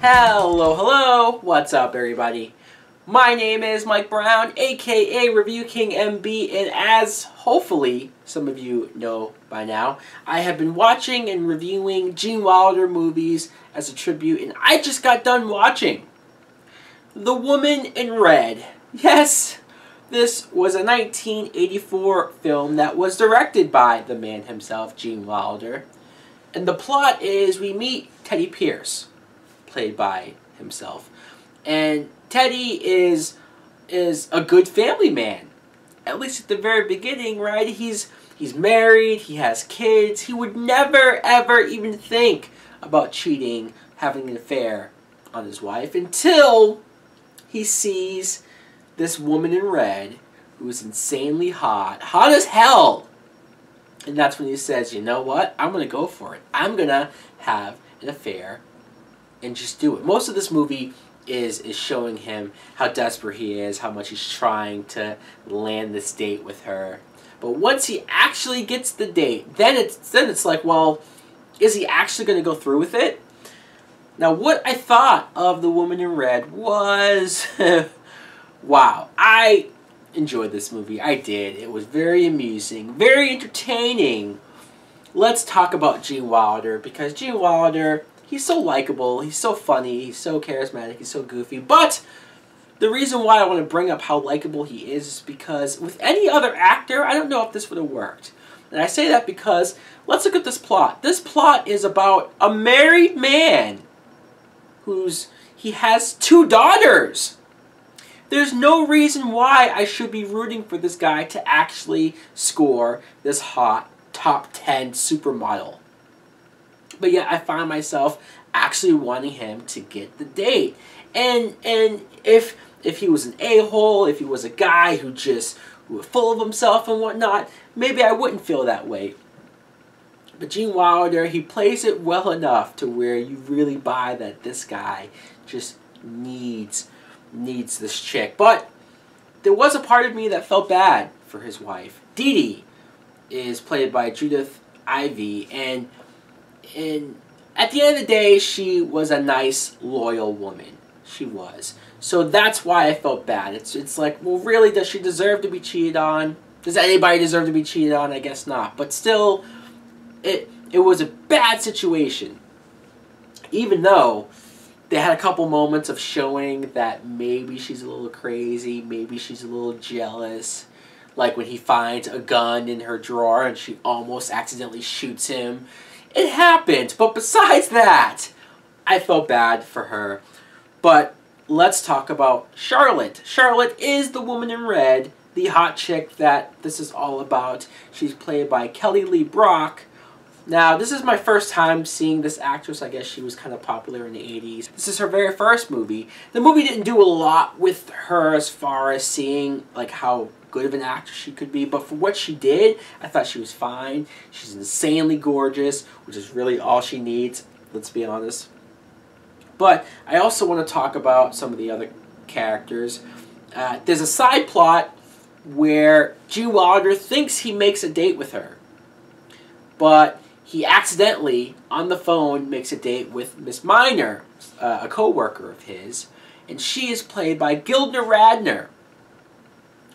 Hello, what's up everybody? My name is Mike Brown, aka ReviewKingMB, and as hopefully some of you know by now, I have been watching and reviewing Gene Wilder movies as a tribute, and I just got done watching The Woman in Red. Yes, this was a 1984 film that was directed by the man himself, Gene Wilder. And the plot is we meet Teddy Pierce, played by himself. And Teddy is a good family man. At least at the very beginning, right? He's married, he has kids. He would never, ever even think about cheating, having an affair on his wife until he sees this woman in red who is insanely hot as hell. And that's when he says, you know what? I'm going to go for it. I'm going to have an affair and just do it. Most of this movie is showing him how desperate he is, how much he's trying to land this date with her. But once he actually gets the date, then it's like, well, is he actually going to go through with it? Now, what I thought of The Woman in Red was, wow, I enjoyed this movie. I did. It was very amusing, very entertaining. Let's talk about Gene Wilder, because Gene Wilder, he's so likable, he's so funny, he's so charismatic, he's so goofy. But the reason why I want to bring up how likable he is because with any other actor, I don't know if this would have worked. And I say that because let's look at this plot. This plot is about a married man he has 2 daughters. There's no reason why I should be rooting for this guy to actually score this hot top 10 supermodel. But yet I find myself actually wanting him to get the date. And if he was an a-hole, if he was a guy who was full of himself and whatnot, maybe I wouldn't feel that way. But Gene Wilder, he plays it well enough to where you really buy that this guy just needs this chick. But there was a part of me that felt bad for his wife. Dee Dee is played by Judith Ivey, and at the end of the day, she was a nice, loyal woman. She was. So that's why I felt bad. It's like, well, really, does she deserve to be cheated on? Does anybody deserve to be cheated on? I guess not. But still, it was a bad situation. Even though they had a couple moments of showing that maybe she's a little crazy, maybe she's a little jealous. Like when he finds a gun in her drawer and she almost accidentally shoots him. It happened, but besides that, I felt bad for her. But let's talk about Charlotte. Charlotte is the woman in red, the hot chick that this is all about. She's played by Kelly Lee Brock. Now, this is my first time seeing this actress. I guess she was kind of popular in the 80s. This is her very first movie. The movie didn't do a lot with her as far as seeing like how good of an actress she could be, but for what she did, I thought she was fine. She's insanely gorgeous, which is really all she needs, let's be honest. But I also want to talk about some of the other characters. There's a side plot where Gene Wilder thinks he makes a date with her, but he accidentally, on the phone, makes a date with Miss Minor, a co-worker of his, and she is played by Gilda Radner.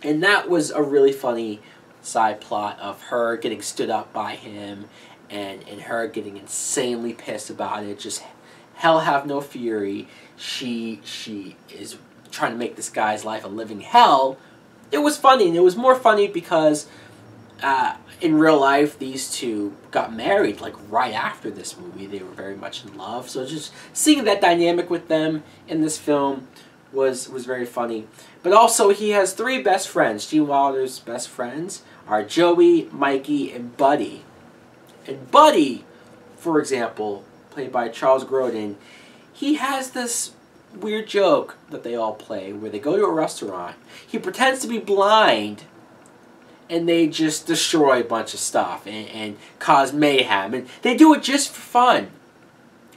And that was a really funny side plot of her getting stood up by him and her getting insanely pissed about it. Just hell have no fury. She is trying to make this guy's life a living hell. It was funny, and it was more funny because in real life, these two got married like right after this movie. They were very much in love. So just seeing that dynamic with them in this film was very funny. But also, he has 3 best friends. Gene Wilder's best friends are Joey, Mikey, and Buddy. And Buddy, for example, played by Charles Grodin, he has this weird joke that they all play where they go to a restaurant. He pretends to be blind, and they just destroy a bunch of stuff and cause mayhem. And they do it just for fun.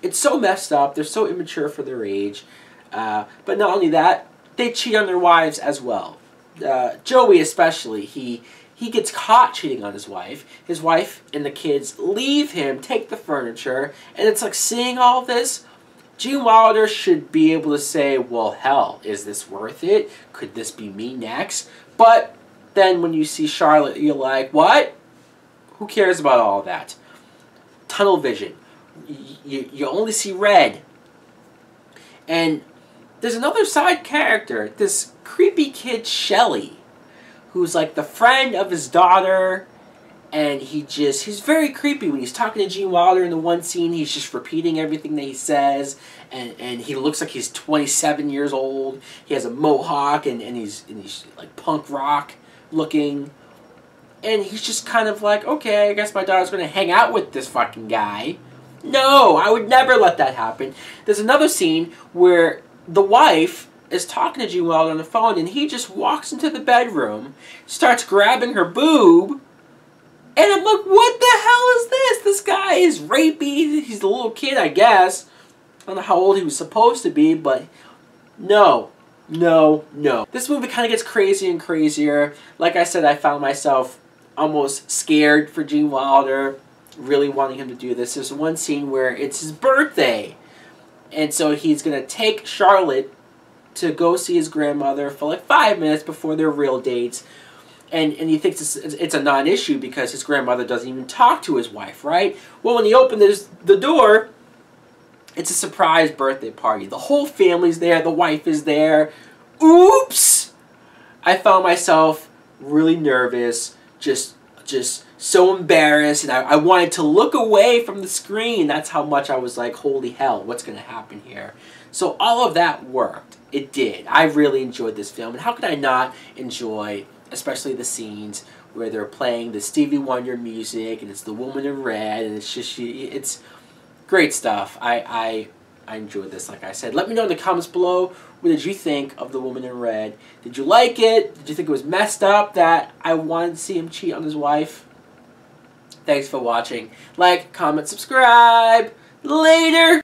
It's so messed up. They're so immature for their age. But not only that, they cheat on their wives as well. Joey especially, he gets caught cheating on his wife. His wife and the kids leave him, take the furniture, and it's like seeing all this, Gene Wilder should be able to say, well, hell, is this worth it? Could this be me next? But then when you see Charlotte, you're like, what? Who cares about all of that? Tunnel vision. You only see red. And there's another side character, this creepy kid Shelly, who's like the friend of his daughter, and he's very creepy. When he's talking to Gene Wilder in the one scene, he's just repeating everything that he says, and he looks like he's 27 years old. He has a mohawk, and he's like punk rock looking, and he's just kind of like, okay, I guess my daughter's going to hang out with this fucking guy. No, I would never let that happen. There's another scene where the wife is talking to Gene Wilder on the phone, and he just walks into the bedroom, starts grabbing her boob, and I'm like, what the hell is this? This guy is rapey. He's a little kid, I guess. I don't know how old he was supposed to be, but no. No, no. This movie kind of gets crazier and crazier. Like I said, I found myself almost scared for Gene Wilder, really wanting him to do this. There's one scene where it's his birthday, and so he's going to take Charlotte to go see his grandmother for like 5 minutes before their real dates. And he thinks it's a non-issue because his grandmother doesn't even talk to his wife, right? Well, when he opened the door, it's a surprise birthday party. The whole family's there. The wife is there. Oops! I found myself really nervous, just so embarrassed, and I wanted to look away from the screen. That's how much I was like, holy hell, what's going to happen here? So all of that worked. It did. I really enjoyed this film, and how could I not enjoy especially the scenes where they're playing the Stevie Wonder music, and it's the woman in red, and it's great stuff. I enjoyed this, like I said. Let me know in the comments below, what did you think of the woman in red? Did you like it? Did you think it was messed up that I wanted to see him cheat on his wife? Thanks for watching. Like, comment, subscribe. Later!